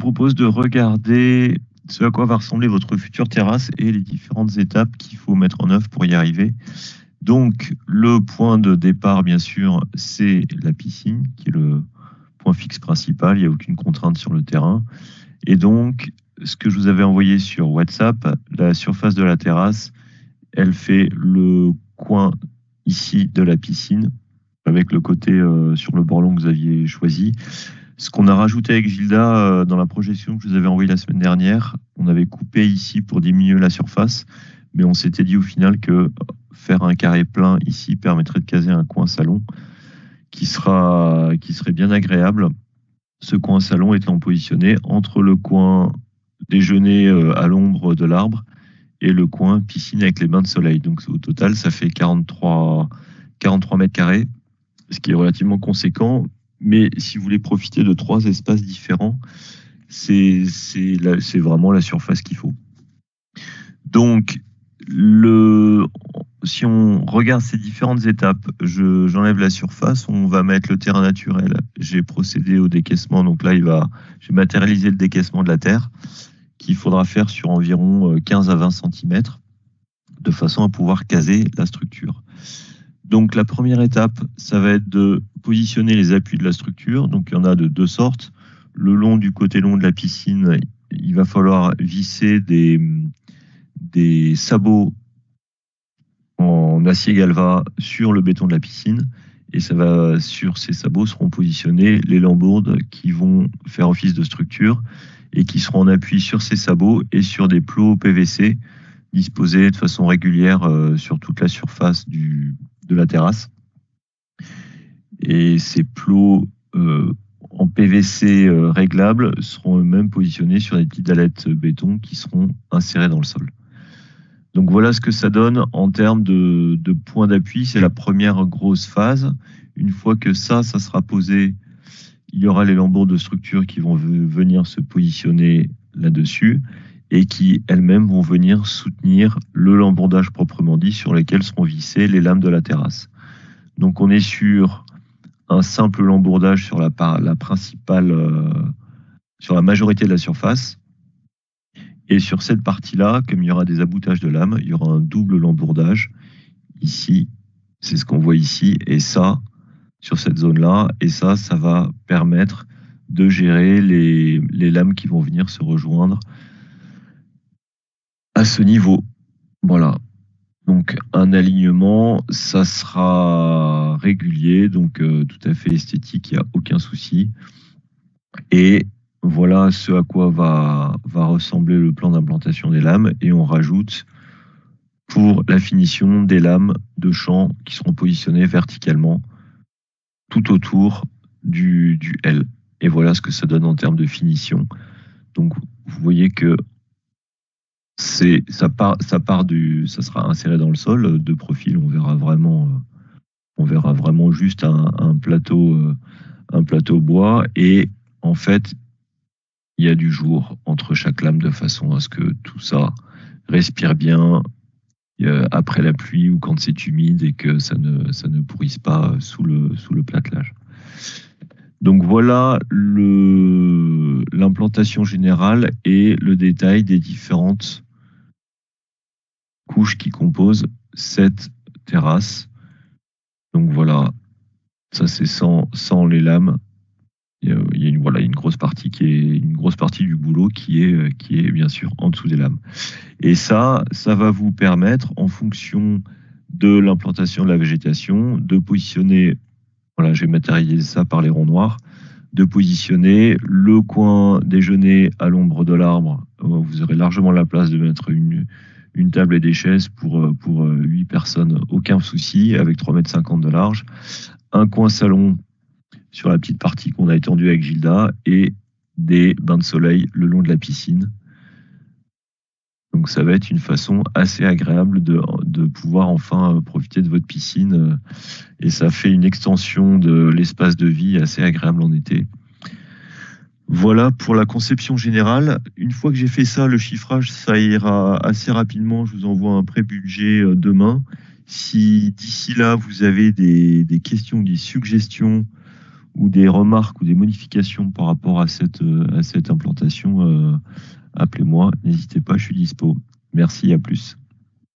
propose de regarder ce à quoi va ressembler votre future terrasse et les différentes étapes qu'il faut mettre en œuvre pour y arriver. Donc, le point de départ, bien sûr, c'est la piscine, qui est le point fixe principal. Il n'y a aucune contrainte sur le terrain. Et donc, ce que je vous avais envoyé sur WhatsApp, la surface de la terrasse, elle fait le coin ici de la piscine, avec le côté sur le bord long que vous aviez choisi. Ce qu'on a rajouté avec Gilda dans la projection que je vous avais envoyée la semaine dernière, on avait coupé ici pour diminuer la surface, mais on s'était dit au final que faire un carré plein ici permettrait de caser un coin salon qui serait bien agréable. Ce coin salon étant positionné entre le coin déjeuner à l'ombre de l'arbre et le coin piscine avec les bains de soleil. Donc au total, ça fait 43 mètres carrés, ce qui est relativement conséquent. Mais si vous voulez profiter de 3 espaces différents, c'est vraiment la surface qu'il faut. Donc, si on regarde ces différentes étapes, j'enlève la surface, on va mettre le terrain naturel. J'ai procédé au décaissement, donc là, j'ai matérialisé le décaissement de la terre qu'il faudra faire sur environ 15 à 20 cm de façon à pouvoir caser la structure. Donc la première étape, ça va être de positionner les appuis de la structure. Donc il y en a de 2 sortes. Le long du côté long de la piscine, il va falloir visser des sabots en acier galva sur le béton de la piscine. Et sur ces sabots seront positionnés les lambourdes qui vont faire office de structure et qui seront en appui sur ces sabots et sur des plots PVC disposés de façon régulière sur toute la surface de la terrasse. Et ces plots en PVC réglables seront eux-mêmes positionnés sur des petites dallettes béton qui seront insérées dans le sol. Donc voilà ce que ça donne en termes de points d'appui. C'est la première grosse phase. Une fois que ça sera posé, il y aura les lambourdes de structure qui vont venir se positionner là-dessus et qui elles-mêmes vont venir soutenir le lambourdage proprement dit sur lequel seront vissées les lames de la terrasse. Donc on est sur un simple lambourdage sur la principale, sur la majorité de la surface. Et sur cette partie-là, comme il y aura des aboutages de lames, il y aura un double lambourdage. Ici, c'est ce qu'on voit ici, et ça, sur cette zone-là. Et ça va permettre de gérer les lames qui vont venir se rejoindre à ce niveau. Voilà. Donc un alignement, ça sera régulier, donc tout à fait esthétique, il n'y a aucun souci. Et voilà ce à quoi va ressembler le plan d'implantation des lames. Et on rajoute pour la finition des lames de champ qui seront positionnées verticalement tout autour du L. Et voilà ce que ça donne en termes de finition. Donc vous voyez que ça sera inséré dans le sol de profil. On verra vraiment juste un plateau bois, et en fait il y a du jour entre chaque lame de façon à ce que tout ça respire bien après la pluie ou quand c'est humide et que ça ne pourrisse pas sous le platelage. Donc voilà l'implantation générale et le détail des différentes couches qui composent cette terrasse. Donc voilà, ça c'est sans les lames. Il y a une grosse partie du boulot qui est bien sûr en dessous des lames. Et ça va vous permettre, en fonction de l'implantation de la végétation, de positionner, voilà, j'ai matérialisé ça par les ronds noirs, de positionner le coin déjeuner à l'ombre de l'arbre. Vous aurez largement la place de mettre une table et des chaises pour 8 personnes, aucun souci, avec 3,50 m de large. Un coin salon sur la petite partie qu'on a étendue avec Gilda, et des bains de soleil le long de la piscine. Donc ça va être une façon assez agréable de pouvoir enfin profiter de votre piscine, et ça fait une extension de l'espace de vie assez agréable en été. Voilà pour la conception générale. Une fois que j'ai fait ça, le chiffrage, ça ira assez rapidement. Je vous envoie un pré-budget demain. Si d'ici là, vous avez des questions, des suggestions, ou des remarques ou des modifications par rapport à cette implantation, appelez-moi, n'hésitez pas, je suis dispo. Merci, à plus.